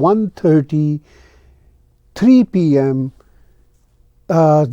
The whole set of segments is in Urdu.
1:33 PM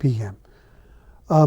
PM।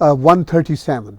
1:37।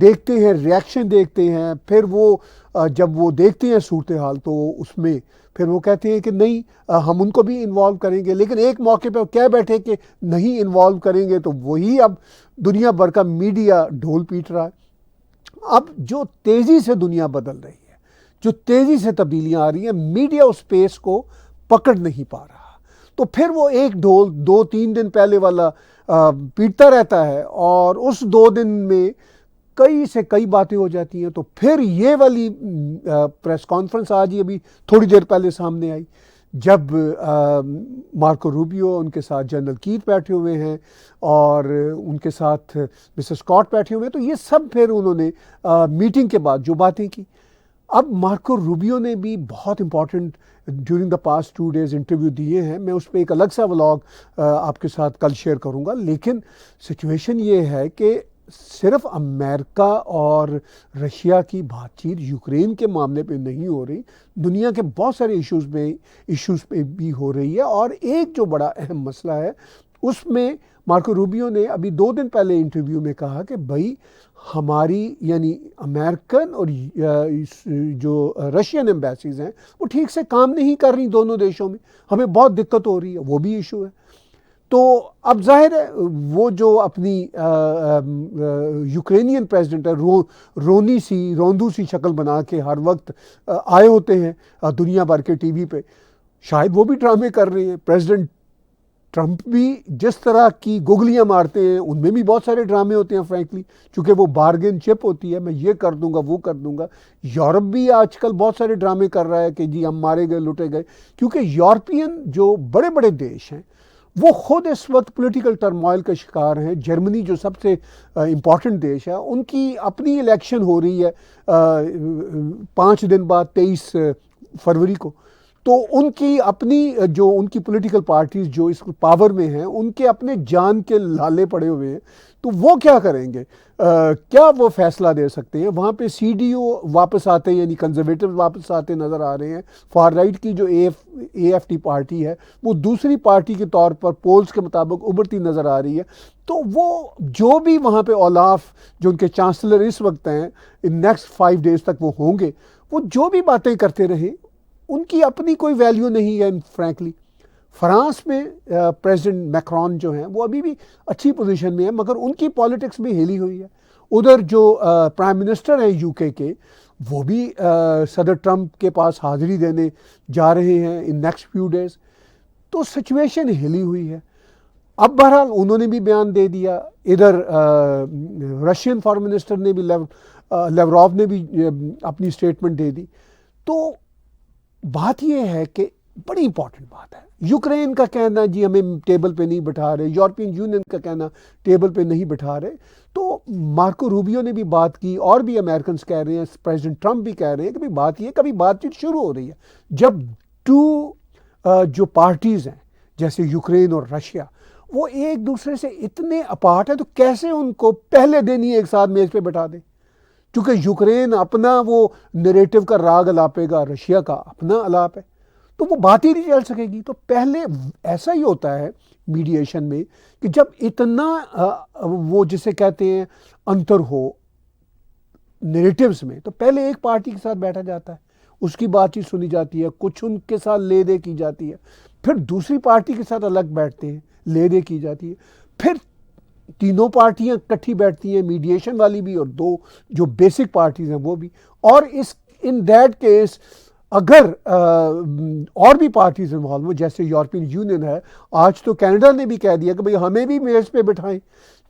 دیکھتے ہیں، ریاکشن دیکھتے ہیں، پھر وہ جب وہ دیکھتے ہیں صورتحال تو اس میں پھر وہ کہتے ہیں کہ نہیں ہم ان کو بھی انوالو کریں گے، لیکن ایک موقع پہ وہ کہہ بیٹھے کہ نہیں انوالو کریں گے، تو وہی اب دنیا بھر کا میڈیا ڈھول پیٹ رہا ہے۔ اب جو تیزی سے دنیا بدل رہی ہے، جو تیزی سے تبدیلیاں آ رہی ہیں، میڈیا اس پیس کو پکڑ نہیں پا رہا، تو پھر وہ ایک ڈھول 2-3 دن پہلے والا پیٹتا رہتا ہے، اور اس 2 دن میں کئی سے کئی باتیں ہو جاتی ہیں۔ تو پھر یہ والی پریس کانفرنس آج ہی ابھی تھوڑی دیر پہلے سامنے آئی، جب مارکو روبیو، ان کے ساتھ جنرل کیت بیٹھے ہوئے ہیں، اور ان کے ساتھ مسٹر اسکاٹ بیٹھے ہوئے ہیں، تو یہ سب پھر انہوں نے میٹنگ کے بعد جو باتیں کی۔ اب مارکو روبیو نے بھی بہت important during the past 2 days interview دیے ہیں، میں اس پہ ایک الگ سا ولاگ آپ کے ساتھ کل شیئر کروں گا، لیکن سچویشن یہ ہے کہ صرف امریکہ اور رشیا کی بات چیت یوکرین کے معاملے پہ نہیں ہو رہی، دنیا کے بہت سارے ایشوز پہ بھی ہو رہی ہے، اور ایک جو بڑا اہم مسئلہ ہے اس میں مارکو روبیو نے ابھی 2 دن پہلے انٹرویو میں کہا کہ بھائی ہماری یعنی امریکن اور جو رشین ایمبیسیز ہیں وہ ٹھیک سے کام نہیں کر رہی دونوں دیشوں میں، ہمیں بہت دقت ہو رہی ہے، وہ بھی ایشو ہے۔ تو اب ظاہر ہے وہ جو اپنی یوکرینین پریزیڈنٹ ہے، روندو سی شکل بنا کے ہر وقت آئے ہوتے ہیں دنیا بھر کے ٹی وی پہ، شاید وہ بھی ڈرامے کر رہے ہیں۔ پریزیڈنٹ ٹرمپ بھی جس طرح کی گگلیاں مارتے ہیں ان میں بھی بہت سارے ڈرامے ہوتے ہیں فرینکلی، چونکہ وہ بارگین چپ ہوتی ہے، میں یہ کر دوں گا وہ کر دوں گا۔ یورپ بھی آج کل بہت سارے ڈرامے کر رہا ہے کہ جی ہم مارے گئے لوٹے گئے، کیونکہ یورپین جو بڑے بڑے دیش ہیں وہ خود اس وقت پولیٹیکل ٹرموائل کا شکار ہیں۔ جرمنی جو سب سے امپورٹنٹ دیش ہے، ان کی اپنی الیکشن ہو رہی ہے 5 دن بعد 23 فروری کو، تو ان کی اپنی جو ان کی پولیٹیکل پارٹیز جو اس پاور میں ہیں ان کے اپنے جان کے لالے پڑے ہوئے ہیں، تو وہ کیا کریں گے؟ کیا وہ فیصلہ دے سکتے ہیں؟ وہاں پہ سی ڈی او واپس آتے یعنی کنزرویٹو واپس آتے نظر آ رہے ہیں، فار رائٹ کی جو اے ایف ٹی پارٹی ہے وہ دوسری پارٹی کے طور پر پولز کے مطابق ابھرتی نظر آ رہی ہے۔ تو وہ جو بھی وہاں پہ اولاف جو ان کے چانسلر اس وقت ہیں، ان نیکسٹ 5 days تک وہ ہوں گے، وہ جو بھی باتیں کرتے رہیں ان کی اپنی کوئی ویلیو نہیں ہے فرینکلی۔ فرانس میں پریزیڈنٹ میکرون جو ہیں وہ ابھی بھی اچھی پوزیشن میں ہیں، مگر ان کی پالیٹکس بھی ہلی ہوئی ہے۔ ادھر جو پرائم منسٹر ہیں یو کے وہ بھی صدر ٹرمپ کے پاس حاضری دینے جا رہے ہیں ان نیکسٹ فیو ڈیز، تو سچویشن ہلی ہوئی ہے۔ اب بہرحال انہوں نے بھی بیان دے دیا، ادھر رشین فارن منسٹر نے بھی لیوروف نے بھی اپنی اسٹیٹمنٹ دے دی۔ تو بات یہ ہے کہ بڑی امپورٹنٹ بات ہے، یوکرین کا کہنا جی ہمیں ٹیبل پہ نہیں بٹھا رہے، یورپین یونین کا کہنا ٹیبل پہ نہیں بٹھا رہے، تو مارکو روبیو نے بھی بات کی، اور بھی امریکنز کہہ رہے ہیں، پریزیڈنٹ ٹرمپ بھی کہہ رہے ہیں کہ بھئی بات یہ کبھی بات چیت شروع ہو رہی ہے جب جو پارٹیز ہیں جیسے یوکرین اور رشیا وہ ایک دوسرے سے اتنے اپارٹ ہیں، تو کیسے ان کو پہلے دن ہی ایک ساتھ میز پہ بٹھا دیں؟ کیونکہ یوکرین اپنا وہ نیریٹو کا راگ الاپے گا، رشیا کا اپنا الاپ ہے، تو وہ بات ہی نہیں چل سکے گی۔ تو پہلے ایسا ہی ہوتا ہے میڈیشن میں کہ جب اتنا وہ جسے کہتے ہیں انتر ہو نیریٹیوز میں، تو پہلے ایک پارٹی کے ساتھ بیٹھا جاتا ہے، اس کی بات چیت سنی جاتی ہے، کچھ ان کے ساتھ لے دے کی جاتی ہے، پھر دوسری پارٹی کے ساتھ الگ بیٹھتے ہیں، لے دے کی جاتی ہے، پھر تینوں پارٹیاں کٹھی بیٹھتی ہیں، میڈیشن والی بھی اور 2 جو بیسک پارٹیز ہیں وہ بھی، اور ان دیٹ کیس اگر اور بھی پارٹیز انوالو ہو جیسے یورپین یونین ہے، آج تو کینیڈا نے بھی کہہ دیا کہ بھئی ہمیں بھی میز پہ بٹھائیں،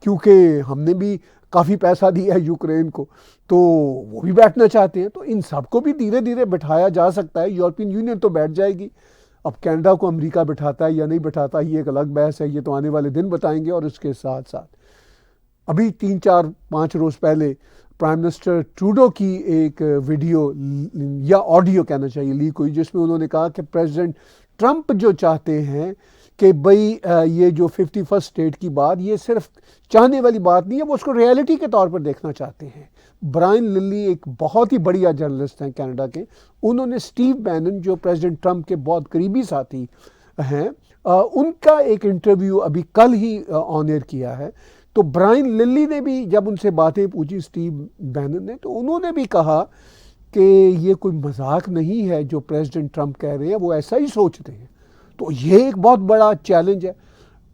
کیونکہ ہم نے بھی کافی پیسہ دیا ہے یوکرین کو، تو وہ بھی بیٹھنا چاہتے ہیں۔ تو ان سب کو بھی دھیرے دھیرے بٹھایا جا سکتا ہے، یورپین یونین تو بیٹھ جائے گی، اب کینیڈا کو امریکہ بٹھاتا ہے یا نہیں بٹھاتا یہ ایک الگ بحث ہے، یہ تو آنے والے دن بتائیں گے۔ اور اس کے ساتھ ساتھ ابھی 3-4-5 روز پہلے پرائم منسٹر ٹروڈو کی ایک ویڈیو یا آڈیو کہنا چاہیے لیک ہوئی، جس میں انہوں نے کہا کہ پریزیڈنٹ ٹرمپ جو چاہتے ہیں کہ بھئی یہ جو 51st اسٹیٹ کی بات یہ صرف چاہنے والی بات نہیں ہے، وہ اس کو ریئلٹی کے طور پر دیکھنا چاہتے ہیں۔ برائن للی ایک بہت ہی بڑھیا جرنلسٹ ہیں کینیڈا کے، انہوں نے اسٹیو بینن جو پریزیڈنٹ ٹرمپ کے بہت قریبی ساتھی ہیں ان کا ایک انٹرویو ابھی کل ہی آن ایئر کیا ہے، تو برائن للی نے بھی جب ان سے باتیں پوچھی اسٹیو بینن نے، تو انہوں نے بھی کہا کہ یہ کوئی مذاق نہیں ہے جو پریزیڈنٹ ٹرمپ کہہ رہے ہیں، وہ ایسا ہی سوچتے ہیں. تو یہ ایک بہت بڑا چیلنج ہے.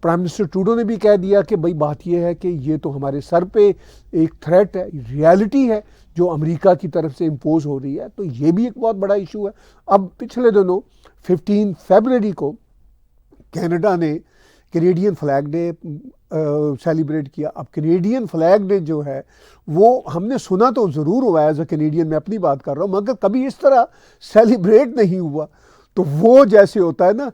پرائم منسٹر ٹروڈو نے بھی کہہ دیا کہ بھئی بات یہ ہے کہ یہ تو ہمارے سر پہ ایک تھریٹ ہے، ریالٹی ہے جو امریکہ کی طرف سے امپوز ہو رہی ہے. تو یہ بھی ایک بہت بڑا ایشو ہے. اب پچھلے دنوں 15 فیبرری کو کینیڈا نے کینیڈین فلیگ ڈے سیلیبریٹ کیا. اب کینیڈین فلیگ ڈے جو ہے وہ ہم نے سنا تو ضرور ہوا ہے، ایز اے کینیڈین میں اپنی بات کر رہا ہوں، مگر کبھی اس طرح سیلیبریٹ نہیں ہوا. تو وہ جیسے ہوتا ہے نا،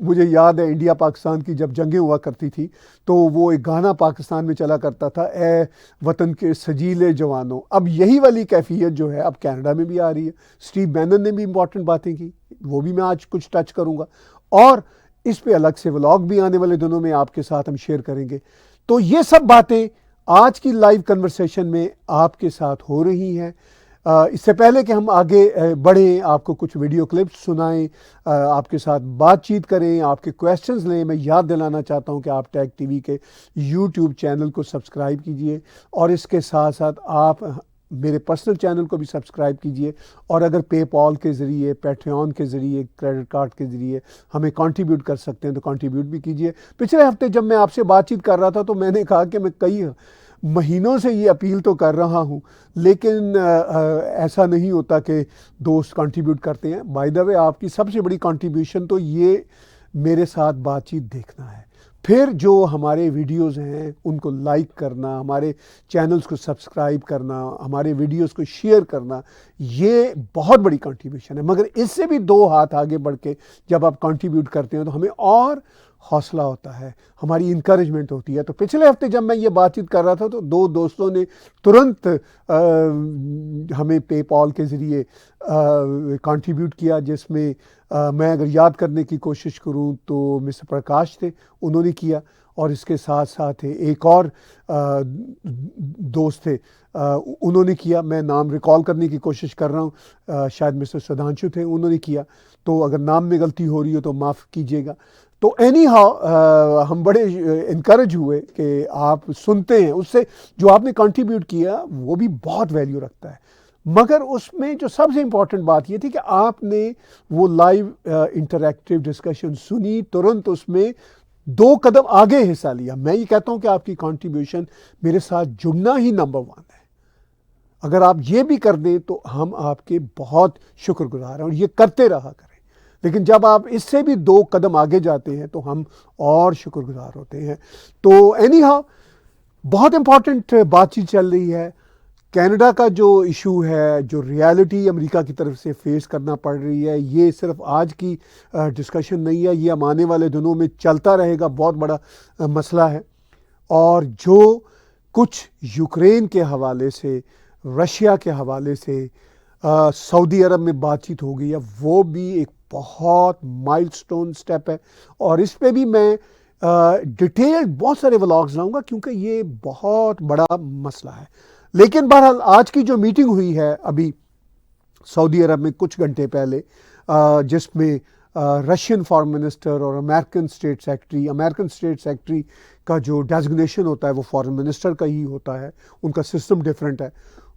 مجھے یاد ہے انڈیا پاکستان کی جب جنگیں ہوا کرتی تھی تو وہ ایک گانا پاکستان میں چلا کرتا تھا، اے وطن کے سجیلے جوانوں. اب یہی والی کیفیت جو ہے اب کینیڈا میں بھی آ رہی ہے. اسٹیو بینن نے بھی امپورٹنٹ باتیں کی، وہ بھی میں آج کچھ ٹچ کروں گا، اور اس پہ الگ سے ولاگ بھی آنے والے دنوں میں آپ کے ساتھ ہم شیئر کریں گے. تو یہ سب باتیں آج کی لائیو کنورسیشن میں آپ کے ساتھ ہو رہی ہیں. اس سے پہلے کہ ہم آگے بڑھیں، آپ کو کچھ ویڈیو کلپس سنائیں، آپ کے ساتھ بات چیت کریں، آپ کے کویسچنز لیں، میں یاد دلانا چاہتا ہوں کہ آپ ٹیک ٹی وی کے یوٹیوب چینل کو سبسکرائب کیجئے، اور اس کے ساتھ ساتھ آپ میرے پرسنل چینل کو بھی سبسکرائب کیجئے. اور اگر پے پال کے ذریعے، پیٹریون کے ذریعے، کریڈٹ کارڈ کے ذریعے ہمیں کنٹریبیوٹ کر سکتے ہیں تو کنٹریبیوٹ بھی کیجئے. پچھلے ہفتے جب میں آپ سے بات چیت کر رہا تھا تو میں نے کہا کہ میں کئی مہینوں سے یہ اپیل تو کر رہا ہوں، لیکن ایسا نہیں ہوتا کہ دوست کنٹریبیوٹ کرتے ہیں. بائی دا وے آپ کی سب سے بڑی کنٹریبیوشن تو یہ میرے ساتھ بات چیت دیکھنا ہے، پھر جو ہمارے ویڈیوز ہیں ان کو لائک کرنا، ہمارے چینلز کو سبسکرائب کرنا، ہمارے ویڈیوز کو شیئر کرنا، یہ بہت بڑی کنٹریبیوشن ہے. مگر اس سے بھی 2 ہاتھ آگے بڑھ کے جب آپ کنٹریبیوٹ کرتے ہیں تو ہمیں اور حوصلہ ہوتا ہے، ہماری انکریجمنٹ ہوتی ہے. تو پچھلے ہفتے جب میں یہ بات چیت کر رہا تھا تو 2 دوستوں نے ترنت ہمیں پے پال کے ذریعے کنٹریبیوٹ کیا، جس میں میں اگر یاد کرنے کی کوشش کروں تو مسٹر پرکاش تھے، انہوں نے کیا، اور اس کے ساتھ ساتھ ایک اور دوست تھے، انہوں نے کیا. میں نام ریکال کرنے کی کوشش کر رہا ہوں، شاید مسٹر سدھانشو تھے، انہوں نے کیا. تو اگر نام میں غلطی ہو رہی ہو تو معاف کیجیے گا. تو اینی ہاؤ ہم بڑے انکریج ہوئے کہ آپ سنتے ہیں، اس سے جو آپ نے کنٹریبیوٹ کیا وہ بھی بہت ویلیو رکھتا ہے. مگر اس میں جو سب سے امپورٹنٹ بات یہ تھی کہ آپ نے وہ لائیو انٹریکٹیو ڈسکشن سنی، ترنت اس میں 2 قدم آگے حصہ لیا. میں یہ کہتا ہوں کہ آپ کی کنٹریبیوشن میرے ساتھ جڑنا ہی نمبر 1 ہے. اگر آپ یہ بھی کر دیں تو ہم آپ کے بہت شکر گزار ہیں، اور یہ کرتے رہا کریں. لیکن جب آپ اس سے بھی 2 قدم آگے جاتے ہیں تو ہم اور شکر گزار ہوتے ہیں. تو اینی ہاؤ بہت امپورٹنٹ بات چیت چل رہی ہے. کینیڈا کا جو ایشو ہے، جو ریالٹی امریکہ کی طرف سے فیس کرنا پڑ رہی ہے، یہ صرف آج کی ڈسکشن نہیں ہے، یہ ہم آنے والے دنوں میں چلتا رہے گا، بہت بڑا مسئلہ ہے. اور جو کچھ یوکرین کے حوالے سے، رشیا کے حوالے سے سعودی عرب میں بات چیت ہو گئی ہے، وہ بھی ایک بہت مائل سٹون سٹیپ ہے. اور اس پہ بھی میں ڈیٹیل بہت سارے ولاگز لاؤں گا کیونکہ یہ بہت بڑا مسئلہ ہے. لیکن بہرحال آج کی جو میٹنگ ہوئی ہے ابھی سعودی عرب میں کچھ گھنٹے پہلے، جس میں رشین فارن منسٹر اور امریکن اسٹیٹ سیکرٹری کا جو ڈیزگنیشن ہوتا ہے وہ فارن منسٹر کا ہی ہوتا ہے، ان کا سسٹم ڈیفرنٹ ہے.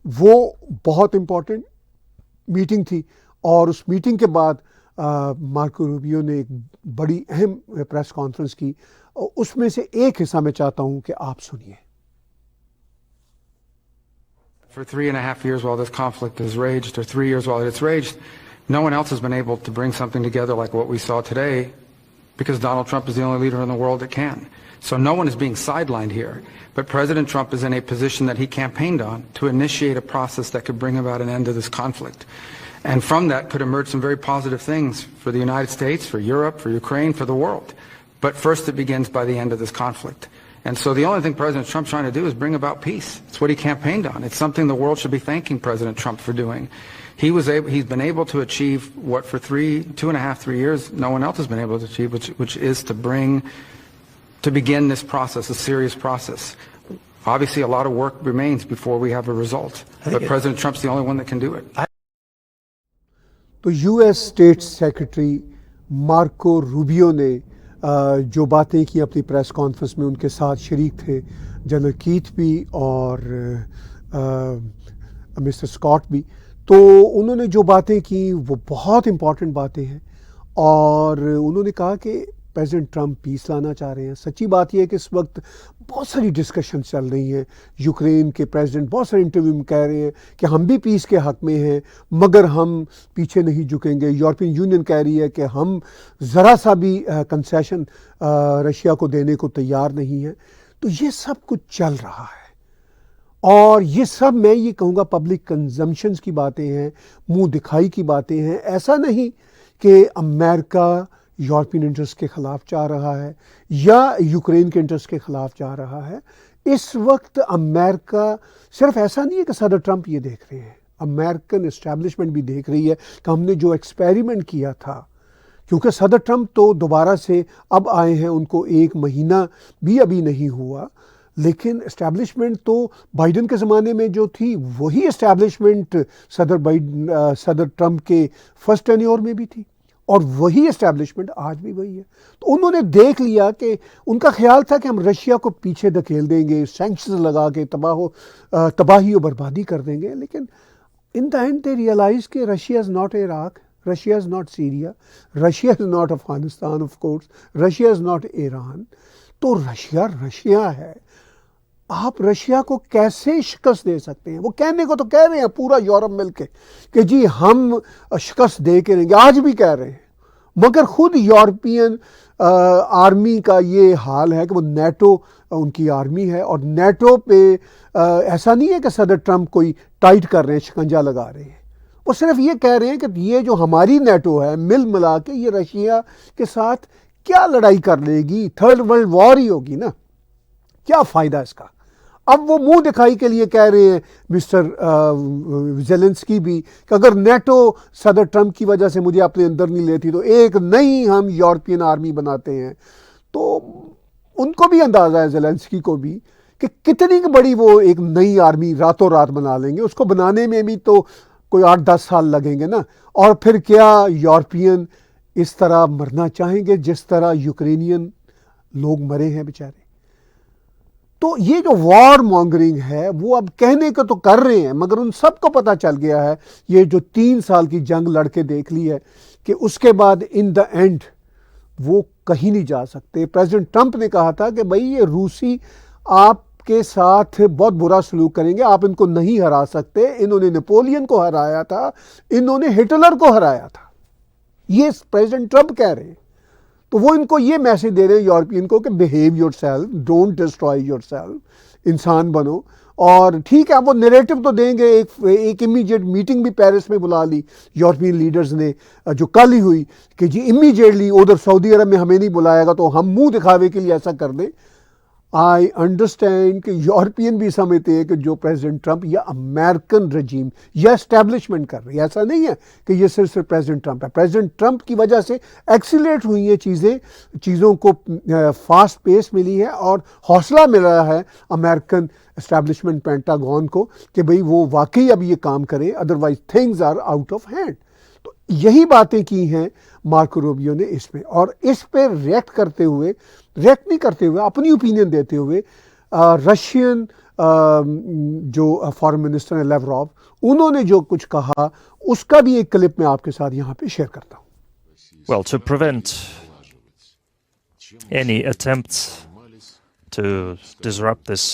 وہ بہت امپورٹنٹ میٹنگ تھی. اور اس میٹنگ کے بعد مارکو روبیو نے ایک بڑی اہم پریس کانفرنس کی. اس میں سے ایک حصہ میں چاہتا ہوں کہ آپ سنیے. For 3.5 years while this conflict has raged, or 3 years while it's raged, no one else has been able to bring something together like what we saw today, because Donald Trump is the only leader in the world that can. So no one is being sidelined here. But President Trump is in a position that he campaigned on to initiate a process that could bring about an end to this conflict. And from that could emerge some very positive things for the United States, for Europe, for Ukraine, for the world. But first it begins by the end of this conflict. And so the only thing President Trump's trying to do is bring about peace. It's what he campaigned on. It's something the world should be thanking President Trump for doing. He's been able to achieve what for 2.5-3 years no one else has been able to achieve, which is to begin this process, a serious process. Obviously, a lot of work remains before we have a result. But President Trump's the only one that can do it. تو US state secretary Marco Rubio نے جو باتیں کی اپنی پریس کانفرنس میں، ان کے ساتھ شریک تھے جنرل کیتھ بھی اور مسٹر اسکاٹ بھی. تو انہوں نے جو باتیں کی وہ بہت امپورٹنٹ باتیں ہیں، اور انہوں نے کہا کہ پریزیڈنٹ ٹرمپ پیس لانا چاہ رہے ہیں. سچی بات یہ ہے کہ اس وقت بہت ساری ڈسکشن چل رہی ہیں. یوکرین کے پریزیڈنٹ بہت سارے انٹرویو میں کہہ رہے ہیں کہ ہم بھی پیس کے حق میں ہیں، مگر ہم پیچھے نہیں جھکیں گے. یورپین یونین کہہ رہی ہے کہ ہم ذرا سا بھی کنسیشن رشیا کو دینے کو تیار نہیں ہیں. تو یہ سب کچھ چل رہا ہے، اور یہ سب میں یہ کہوں گا پبلک کنزمپشنز کی باتیں ہیں، منہ دکھائی کی باتیں ہیں. ایسا نہیں کہ امریکہ یورپین انٹرسٹ کے خلاف چاہ رہا ہے یا یوکرین کے انٹرسٹ کے خلاف چاہ رہا ہے. اس وقت امریکہ صرف ایسا نہیں ہے کہ صدر ٹرمپ یہ دیکھ رہے ہیں، امریکن اسٹیبلشمنٹ بھی دیکھ رہی ہے کہ ہم نے جو ایکسپیریمنٹ کیا تھا، کیونکہ صدر ٹرمپ تو دوبارہ سے اب آئے ہیں، ان کو 1 مہینہ بھی ابھی نہیں ہوا، لیکن اسٹیبلشمنٹ تو بائیڈن کے زمانے میں جو تھی وہی اسٹیبلشمنٹ صدر ٹرمپ کے فرسٹ ٹینیور میں بھی تھی، اور وہی اسٹیبلشمنٹ آج بھی وہی ہے. تو انہوں نے دیکھ لیا کہ ان کا خیال تھا کہ ہم رشیا کو پیچھے دھکیل دیں گے، سینکشنز لگا کے تباہی و بربادی کر دیں گے. لیکن ان دا اینڈ دے ریئلائز کہ Russia is not Iraq, Russia is not Syria, Russia is not Afghanistan of course, Russia is not Iran. تو رشیا ہے. آپ رشیا کو کیسے شکست دے سکتے ہیں؟ وہ کہنے کو تو کہہ رہے ہیں پورا یورپ مل کے کہ جی ہم شکست دے کے رہیں گے، آج بھی کہہ رہے ہیں، مگر خود یورپین آرمی کا یہ حال ہے کہ وہ نیٹو ان کی آرمی ہے، اور نیٹو پہ ایسا نہیں ہے کہ صدر ٹرمپ کوئی ٹائٹ کر رہے ہیں، شکنجہ لگا رہے ہیں. وہ صرف یہ کہہ رہے ہیں کہ یہ جو ہماری نیٹو ہے مل ملا کے یہ رشیا کے ساتھ کیا لڑائی کر لے گی، تھرڈ ورلڈ وار ہی ہوگی نا، کیا فائدہ اس کا. اب وہ منہ دکھائی کے لیے کہہ رہے ہیں مسٹر زیلنسکی بھی کہ اگر نیٹو صدر ٹرمپ کی وجہ سے مجھے اپنے اندر نہیں لیتی تو ایک نئی ہم یورپین آرمی بناتے ہیں. تو ان کو بھی اندازہ ہے، زیلنسکی کو بھی، کہ کتنی بڑی وہ ایک نئی آرمی راتوں رات بنا لیں گے. اس کو بنانے میں بھی تو کوئی 8-10 سال لگیں گے نا. اور پھر کیا یورپین اس طرح مرنا چاہیں گے جس طرح یوکرینین لوگ مرے ہیں بیچارے؟ تو یہ جو وار مانگرنگ ہے وہ اب کہنے کو تو کر رہے ہیں، مگر ان سب کو پتہ چل گیا ہے، یہ جو 3 سال کی جنگ لڑ کے دیکھ لی ہے، کہ اس کے بعد ان دا اینڈ وہ کہیں نہیں جا سکتے. پریزیڈنٹ ٹرمپ نے کہا تھا کہ بھائی یہ روسی آپ کے ساتھ بہت برا سلوک کریں گے، آپ ان کو نہیں ہرا سکتے. انہوں نے نیپولین کو ہرایا تھا، انہوں نے ہٹلر کو ہرایا تھا، یہ پریزیڈنٹ ٹرمپ کہہ رہے ہیں. تو وہ ان کو یہ میسج دے رہے ہیں یورپین کو کہ behave your self, don't destroy your self, انسان بنو. اور ٹھیک ہے، وہ نیریٹو تو دیں گے. ایک امیجیٹ میٹنگ بھی پیرس میں بلا لی یورپین لیڈرز نے، جو کل ہی ہوئی، کہ جی امیجیٹلی ادھر سعودی عرب میں ہمیں نہیں بلائے گا تو ہم منہ دکھاوے کے لیے ایسا کر دیں. آئی انڈرسٹینڈ کہ یورپین بھی سمجھتے ہیں کہ جو پریزیڈنٹ ٹرمپ یا امریکن رجیم یا اسٹیبلشمنٹ کر رہی ہے، ایسا نہیں ہے کہ یہ صرف پریزیڈنٹ ٹرمپ ہے. پریزیڈنٹ ٹرمپ کی وجہ سے ایکسیلیٹ ہوئی ہیں چیزوں کو فاسٹ پیس ملی ہے، اور حوصلہ مل رہا ہے امریکن اسٹیبلشمنٹ پینٹاگون کو کہ بھئی وہ واقعی اب یہ کام کریں، otherwise things are out of hand. تو یہی باتیں کی ہیں مارکو روبیو نے اس میں، اور اس پہ ریئیکٹ نہیں کرتے ہوئے اپنی اوپینین دیتے ہوئے رشین جو فارن منسٹر ہیں لیوروف، انہوں نے جو کچھ کہا اس کا بھی ایک کلپ میں آپ کے ساتھ یہاں پہ شیئر کرتا ہوں. Well, to prevent any attempts to disrupt this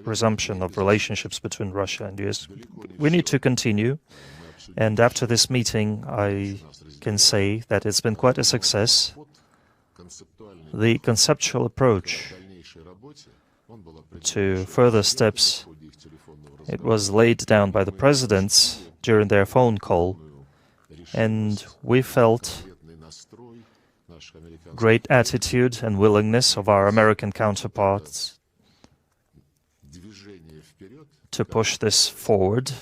resumption of relationships between Russia and US, we need to continue. And after this meeting, I can say that it's been quite a success. The conceptual approach to further steps, it was laid down by the presidents during their phone call, and we felt great attitude and willingness of our American counterparts to push this forward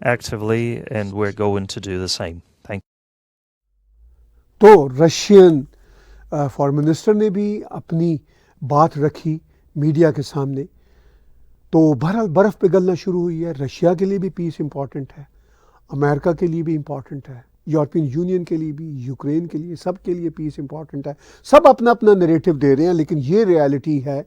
actively, and we're going to do the same. Thank you. تو رشین فارن منسٹر نے بھی اپنی بات رکھی میڈیا کے سامنے. تو بہرحال برف پگھلنا شروع ہوئی ہے. رشیا کے لیے بھی پیس امپورٹنٹ ہے، امریکہ کے لیے بھی امپورٹنٹ ہے، یورپین یونین کے لیے بھی، یوکرین کے لیے، سب کے لیے پیس امپورٹنٹ ہے. سب اپنا اپنا نریٹو دے رہے ہیں، لیکن یہ ریالٹی ہے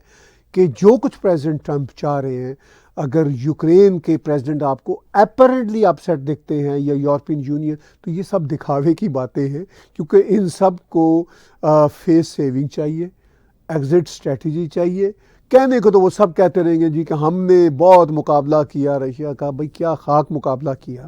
کہ جو کچھ پریزیڈنٹ ٹرمپ چاہ رہے ہیں، اگر یوکرین کے پریزیڈنٹ آپ کو اپیرنٹلی اپسیٹ دکھتے ہیں یا یورپین یونین، تو یہ سب دکھاوے کی باتیں ہیں، کیونکہ ان سب کو فیس سیونگ چاہیے، ایگزٹ اسٹریٹجی چاہیے. کہنے کو تو وہ سب کہتے رہیں گے جی کہ ہم نے بہت مقابلہ کیا رشیا کا. بھائی کیا خاک مقابلہ کیا،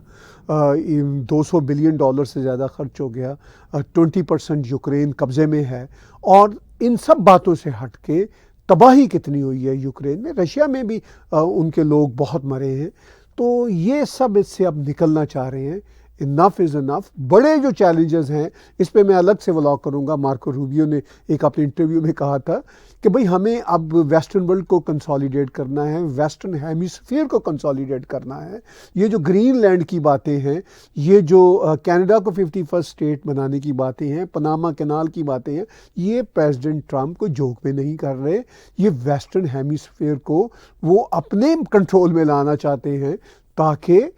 $200 بلین سے زیادہ خرچ ہو گیا، 20% یوکرین قبضے میں ہے، اور ان سب باتوں سے ہٹ کے تباہی کتنی ہوئی ہے یوکرین میں. رشیا میں بھی ان کے لوگ بہت مرے ہیں. تو یہ سب اس سے اب نکلنا چاہ رہے ہیں. انف از انف. بڑے جو چیلنجز ہیں اس پہ میں الگ سے ولاگ کروں گا. مارکو روبیو نے ایک اپنے انٹرویو میں کہا تھا کہ بھئی ہمیں اب ویسٹرن ورلڈ کو کنسالیڈیٹ کرنا ہے، ویسٹرن ہیمیسفیئر کو کنسالیڈیٹ کرنا ہے. یہ جو گرین لینڈ کی باتیں ہیں، یہ جو کینیڈا کو 51st اسٹیٹ بنانے کی باتیں ہیں، پناما کینال کی باتیں ہیں، یہ پریزیڈنٹ ٹرمپ کو جوک میں نہیں کر رہے. یہ ویسٹرن ہیمیسفیئر کو وہ اپنے کنٹرول میں لانا چاہتے ہیں، تاکہ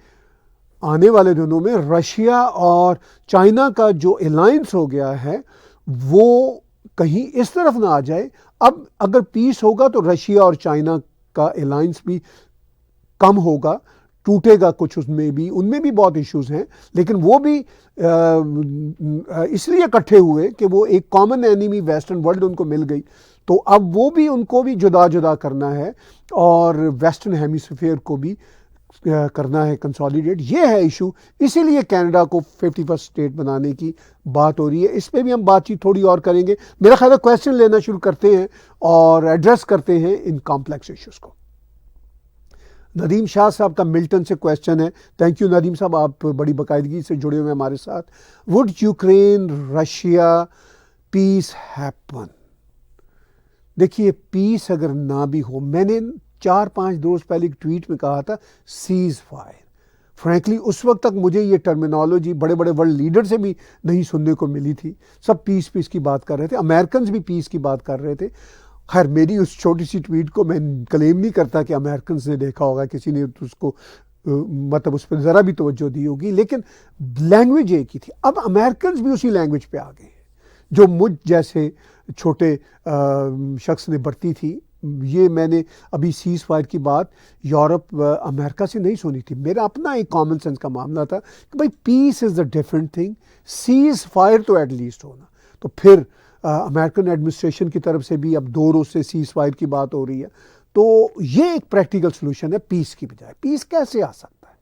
آنے والے دنوں میں رشیا اور چائنا کا جو الائنس ہو گیا ہے وہ کہیں اس طرف نہ آ جائے. اب اگر پیس ہوگا تو رشیا اور چائنا کا الائنس بھی کم ہوگا، ٹوٹے گا کچھ. ان میں بھی بہت ایشوز ہیں، لیکن وہ بھی اس لیے اکٹھے ہوئے کہ وہ ایک common enemy western world in کو مل گئی. تو اب وہ بھی ان کو بھی جدا جدا کرنا ہے، اور ویسٹرن ہیمیسفیئر کو بھی کرنا ہے کنسالیڈیٹ. یہ ہے ایشو. اسی لیے کینیڈا کو 51st اسٹیٹ بنانے کی بات ہو رہی ہے. اس پہ بھی ہم بات چیت تھوڑی اور کریں گے. میرا خیال ہے کویسچن لینا شروع کرتے ہیں اور ایڈریس کرتے ہیں ان کمپلیکس ایشوز کو. ندیم شاہ صاحب کا ملٹن سے کویسچن ہے. تھینک یو ندیم صاحب، آپ بڑی باقاعدگی سے جڑے ہوئے ہمارے ساتھ. Would Ukraine Russia peace happen? دیکھیے، پیس اگر نہ بھی ہو، میں نے 4-5 روز پہلے ایک ٹویٹ میں کہا تھا سیز فائر. فرینکلی اس وقت تک مجھے یہ ٹرمینالوجی بڑے بڑے ورلڈ لیڈر سے بھی نہیں سننے کو ملی تھی. سب پیس کی بات کر رہے تھے، امریکنز بھی پیس کی بات کر رہے تھے. خیر میری اس چھوٹی سی ٹویٹ کو میں کلیم نہیں کرتا کہ امریکنز نے دیکھا ہوگا، کسی نے اس کو مطلب اس پہ ذرا بھی توجہ دی ہوگی، لیکن لینگویج ایک ہی تھی. اب امریکنز بھی اسی لینگویج پہ آ گئے ہیں جو مجھ جیسے چھوٹے شخص نے برتی تھی. یہ میں نے ابھی سیز فائر کی بات یورپ امریکہ سے نہیں سنی تھی. میرا اپنا ایک کامن سینس کا معاملہ تھا کہ بھائی peace is a different thing, cease fire تو ایٹ لیسٹ ہونا. تو پھر امریکن ایڈمنسٹریشن کی طرف سے بھی اب 2 روز سے سیز فائر کی بات ہو رہی ہے. تو یہ ایک پریکٹیکل سلوشن ہے پیس کی بجائے. پیس کیسے آ سکتا ہے؟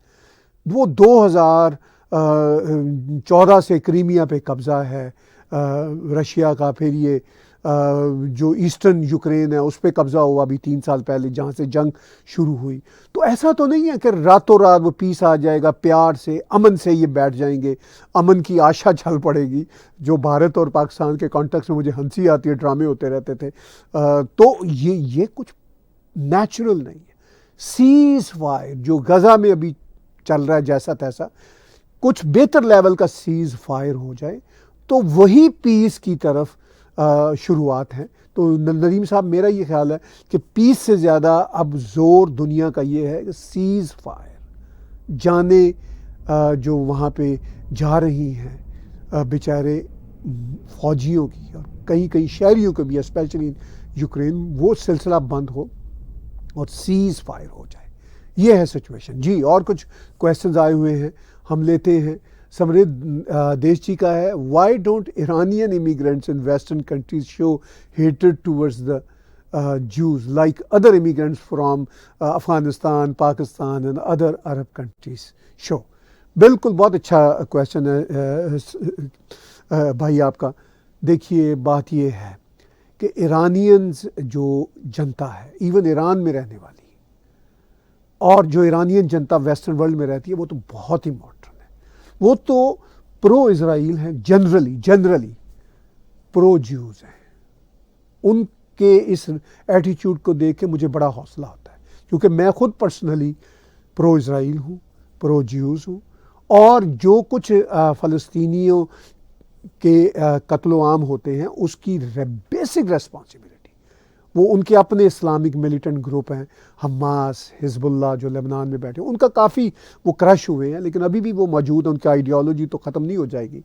وہ 2014 سے کریمیا پہ قبضہ ہے رشیا کا. پھر یہ جو ایسٹرن یوکرین ہے اس پہ قبضہ ہوا ابھی 3 سال پہلے، جہاں سے جنگ شروع ہوئی. تو ایسا تو نہیں ہے کہ راتوں رات وہ پیس آ جائے گا، پیار سے امن سے یہ بیٹھ جائیں گے، امن کی آشا چھل پڑے گی. جو بھارت اور پاکستان کے کانٹیکس میں مجھے ہنسی آتی ہے، ڈرامے ہوتے رہتے تھے. تو یہ کچھ نیچرل نہیں ہے. سیز فائر جو غزہ میں ابھی چل رہا ہے جیسا تیسا، کچھ بہتر لیول کا سیز فائر ہو جائے تو وہی پیس کی طرف شروعات ہیں. تو ندیم صاحب میرا یہ خیال ہے کہ پیس سے زیادہ اب زور دنیا کا یہ ہے کہ سیز فائر. جانیں جو وہاں پہ جا رہی ہیں بیچارے فوجیوں کی اور کئی شہریوں کو بھی، اسپیشلی یوکرین، وہ سلسلہ بند ہو اور سیز فائر ہو جائے. یہ ہے سچویشن. جی اور کچھ کویسچنز آئے ہوئے ہیں، ہم لیتے ہیں. سمرد دیش جی کا ہے، why don't Iranian immigrants in western countries show ہیٹڈ towards the Jews like other immigrants from Afghanistan, Pakistan and other Arab countries show? بالکل بہت اچھا کویسچن ہے بھائی آپ کا. دیکھیے بات یہ ہے کہ ایرانینز جو جنتا ہے، ایون ایران میں رہنے والی، اور جو ایرانین جنتا ویسٹرن ورلڈ میں رہتی ہے، وہ تو بہت ہی ماڈرن ہے. وہ تو پرو اسرائیل ہیں، جنرلی پرو جیوز ہیں. ان کے اس ایٹیچیوڈ کو دیکھ کے مجھے بڑا حوصلہ ہوتا ہے، کیونکہ میں خود پرسنلی پرو اسرائیل ہوں، پرو جیوز ہوں. اور جو کچھ فلسطینیوں کے قتل و عام ہوتے ہیں اس کی بیسک ریسپانسبلٹی وہ ان کے اپنے اسلامک ملیٹنٹ گروپ ہیں، حماس، حزب اللہ جو لبنان میں بیٹھے، ان کا کافی وہ کرش ہوئے ہیں، لیکن ابھی بھی وہ موجود ہیں، ان کی آئیڈیالوجی تو ختم نہیں ہو جائے گی.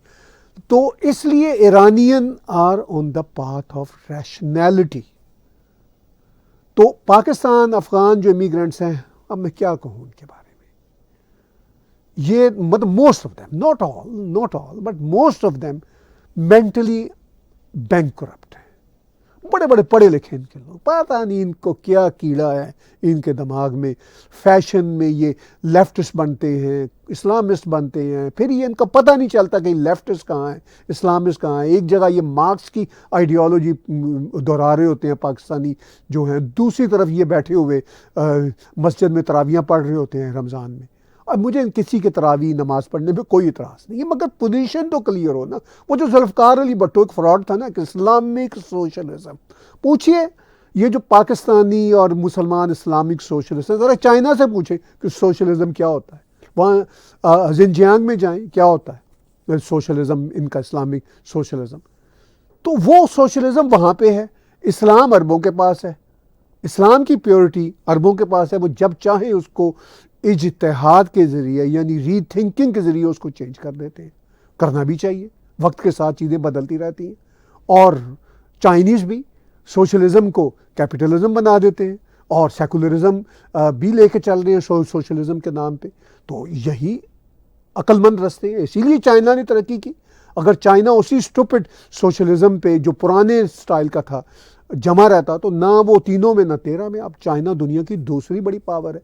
تو اس لیے Iranian are on the path of rationality. تو پاکستان افغان جو امیگرینٹس ہیں، اب میں کیا کہوں ان کے بارے میں، یہ مطلب most of them, not all but most of them mentally bankrupt ہیں. بڑے بڑے پڑھے لکھے ان کے لوگ، پتہ نہیں ان کو کیا کیڑا ہے ان کے دماغ میں. فیشن میں یہ لیفٹسٹ بنتے ہیں، اسلامسٹ بنتے ہیں، پھر یہ ان کا پتہ نہیں چلتا کہ لیفٹسٹ کہاں ہیں، اسلامسٹ کہاں ہیں. ایک جگہ یہ مارکس کی آئیڈیالوجی دہرا رہے ہوتے ہیں پاکستانی جو ہیں، دوسری طرف یہ بیٹھے ہوئے مسجد میں تراویحاں پڑھ رہے ہوتے ہیں رمضان میں. اب مجھے کسی کے تراویح نماز پڑھنے پہ کوئی اعتراض نہیں ہے، مگر پوزیشن تو کلیئر ہو نا. وہ جو ذوالفقار علی بھٹو ایک فراڈ تھا نا کہ اسلامک سوشلزم، پوچھئے یہ جو پاکستانی اور مسلمان اسلامک سوشلسٹ ہیں، ذرا چائنا سے پوچھیں کہ سوشلزم کیا ہوتا ہے. وہاں زنجیانگ میں جائیں، کیا ہوتا ہے سوشلزم، ان کا اسلامک سوشلزم. تو وہ سوشلزم وہاں پہ ہے. اسلام عربوں کے پاس ہے، اسلام کی پیورٹی عربوں کے پاس ہے. وہ جب چاہیں اس کو اجتہاد کے ذریعے یعنی ری تھنکنگ کے ذریعے اس کو چینج کر دیتے ہیں. کرنا بھی چاہیے، وقت کے ساتھ چیزیں بدلتی رہتی ہیں. اور چائنیز بھی سوشلزم کو کیپٹلزم بنا دیتے ہیں اور سیکولرزم بھی لے کے چل رہے ہیں سوشلزم کے نام پہ. تو یہی عقل مند رستے ہیں، اسی لیے چائنا نے ترقی کی. اگر چائنا اسی اسٹوپڈ سوشلزم پہ جو پرانے سٹائل کا تھا جمع رہتا تو نہ وہ تینوں میں نہ 13 میں. اب چائنا دنیا کی دوسری بڑی پاور ہے.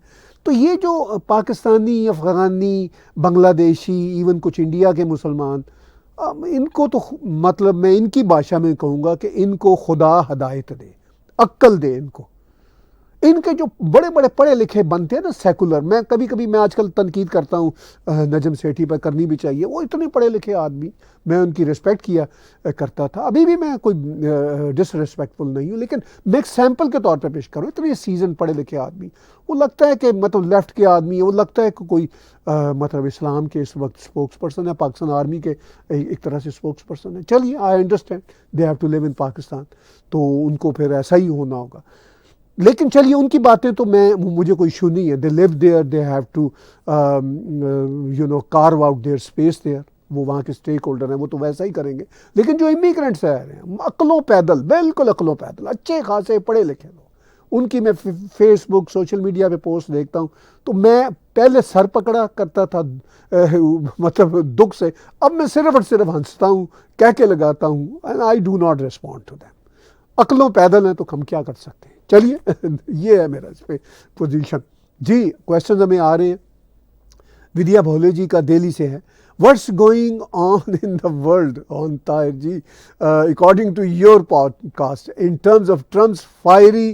تو یہ جو پاکستانی، افغانی، بنگلہ دیشی، ایون کچھ انڈیا کے مسلمان، ان کو تو مطلب میں ان کی بھاشا میں کہوں گا کہ ان کو خدا ہدایت دے، عقل دے ان کو. ان کے جو بڑے بڑے پڑھے لکھے بنتے ہیں نا سیکولر، میں کبھی کبھی میں آج کل تنقید کرتا ہوں نجم سیٹھی پر، کرنی بھی چاہیے. وہ اتنے پڑھے لکھے آدمی، میں ان کی رسپیکٹ کیا کرتا تھا. ابھی بھی میں کوئی ڈس ریسپیکٹفل نہیں ہوں، لیکن میں ایک سیمپل کے طور پہ پیش کروں. اتنے سیزن پڑھے لکھے آدمی، وہ لگتا ہے کہ مطلب لیفٹ کے آدمی ہے، وہ لگتا ہے کہ کوئی مطلب اسلام کے اس وقت اسپوکس پرسن ہے، پاکستان آرمی کے ایک طرح سے اسپوکس پرسن ہے. چلیے، I understand they have to live in Pakistan, تو ان کو پھر ایسا ہی ہونا ہوگا. لیکن چلیے ان کی باتیں تو مجھے کوئی ایشو نہیں ہے. دے لیو دیئر، دے ہیو ٹو کارو آؤٹ دیئر اسپیس دیئر. وہ وہاں کے اسٹیک ہولڈر ہیں، وہ تو ویسا ہی کریں گے. لیکن جو امیگرینٹس آ رہے ہیں عقلوں پیدل، بالکل عقلوں پیدل، اچھے خاصے پڑھے لکھے لوگ، ان کی میں فیس بک، سوشل میڈیا پہ پوسٹ دیکھتا ہوں تو میں پہلے سر پکڑا کرتا تھا مطلب دکھ سے. اب میں صرف اور صرف ہنستا ہوں، کہہ کے لگاتا ہوں. And I do not respond to them. عقلوں پیدل ہیں تو ہم کیا کر سکتے ہیں. چلیے یہ ہے میرا اس پہ پوزیشن. جی کویسچنز ہمیں آ رہے ہیں. ودیا بھولے جی کا دہلی سے ہے. What's going on in the world on Tahir ji according to your podcast in terms of Trump's fiery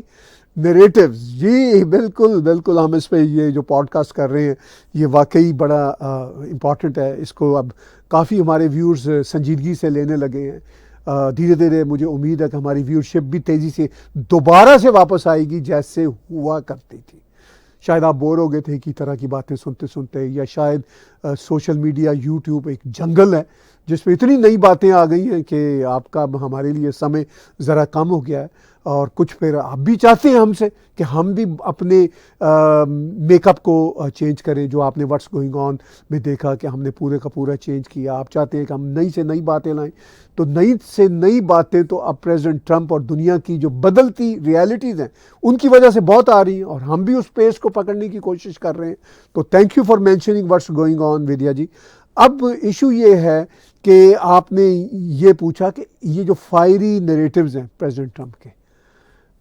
narratives. جی بالکل بالکل، ہم اس پہ یہ جو پوڈ کاسٹ کر رہے ہیں یہ واقعی بڑا امپورٹنٹ ہے. اس کو اب کافی ہمارے ویورز سنجیدگی سے لینے لگے ہیں. دھیرے دھیرے مجھے امید ہے کہ ہماری ویورشپ بھی تیزی سے دوبارہ سے واپس آئے گی جیسے ہوا کرتی تھی. شاید آپ بور ہو گئے تھے کی طرح کی باتیں سنتے سنتے، یا شاید سوشل میڈیا، یوٹیوب ایک جنگل ہے جس میں اتنی نئی باتیں آ گئی ہیں کہ آپ کا ہمارے لیے سمے ذرا کم ہو گیا ہے. اور کچھ پھر آپ بھی چاہتے ہیں ہم سے کہ ہم بھی اپنے میک اپ کو چینج کریں. جو آپ نے واٹس گوئنگ آن میں دیکھا کہ ہم نے پورے کا پورا چینج کیا. آپ چاہتے ہیں کہ ہم نئی سے نئی باتیں لائیں، تو نئی سے نئی باتیں تو اب پریزیڈنٹ ٹرمپ اور دنیا کی جو بدلتی ریالٹیز ہیں ان کی وجہ سے بہت آ رہی ہیں، اور ہم بھی اس پیس کو پکڑنے کی کوشش کر رہے ہیں. تو thank you for mentioning what's going on Vidya ji. اب ایشو یہ ہے کہ آپ نے یہ پوچھا کہ یہ جو فائری نیریٹیوز ہیں پریزیڈنٹ ٹرمپ کے،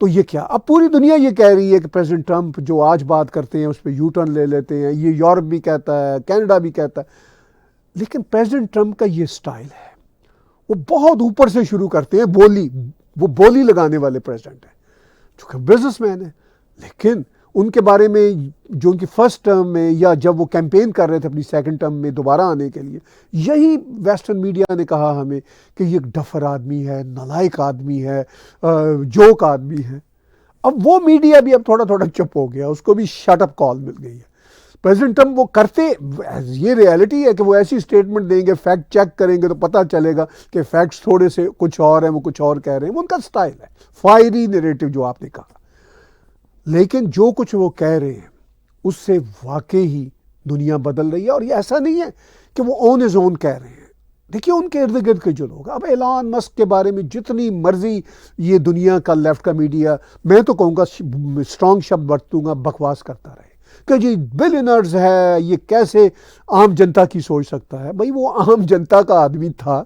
تو یہ کیا؟ اب پوری دنیا یہ کہہ رہی ہے کہ پریزیڈنٹ ٹرمپ جو آج بات کرتے ہیں اس پہ یو ٹرن لے لیتے ہیں. یہ یورپ بھی کہتا ہے، کینیڈا بھی کہتا ہے. لیکن پریزیڈنٹ ٹرمپ کا یہ سٹائل ہے، وہ بہت اوپر سے شروع کرتے ہیں بولی. وہ بولی لگانے والے پریزیڈنٹ ہیں، چونکہ بزنس مین ہیں. لیکن ان کے بارے میں جو ان کی فرسٹ ٹرم میں، یا جب وہ کیمپین کر رہے تھے اپنی سیکنڈ ٹرم میں دوبارہ آنے کے لیے، یہی ویسٹرن میڈیا نے کہا ہمیں کہ یہ ایک ڈفر آدمی ہے، نالائق آدمی ہے، جوک آدمی ہے. اب وہ میڈیا بھی اب تھوڑا تھوڑا چپ ہو گیا، اس کو بھی شٹ اپ کال مل گئی ہے. پریزیڈنٹ ٹرمپ وہ کرتے، یہ ریالٹی ہے کہ وہ ایسی اسٹیٹمنٹ دیں گے، فیکٹ چیک کریں گے تو پتہ چلے گا کہ فیکٹس تھوڑے سے کچھ اور ہیں، وہ کچھ اور کہہ رہے ہیں. وہ ان کا سٹائل ہے، فائری نیریٹو جو آپ نے کہا. لیکن جو کچھ وہ کہہ رہے ہیں اس سے واقعی ہی دنیا بدل رہی ہے. اور یہ ایسا نہیں ہے کہ وہ اون از اون کہہ رہے ہیں. دیکھیے ان کے ارد گرد کے جو لوگ، اب ایلان مسک کے بارے میں جتنی مرضی یہ دنیا کا لیفٹ کا میڈیا، میں تو کہوں گا اسٹرانگ شبد برتوں گا، بکواس کرتا رہے کہ جی بلینرز ہے، یہ کیسے عام جنتا کی سوچ سکتا ہے. بھائی وہ عام جنتا کا آدمی تھا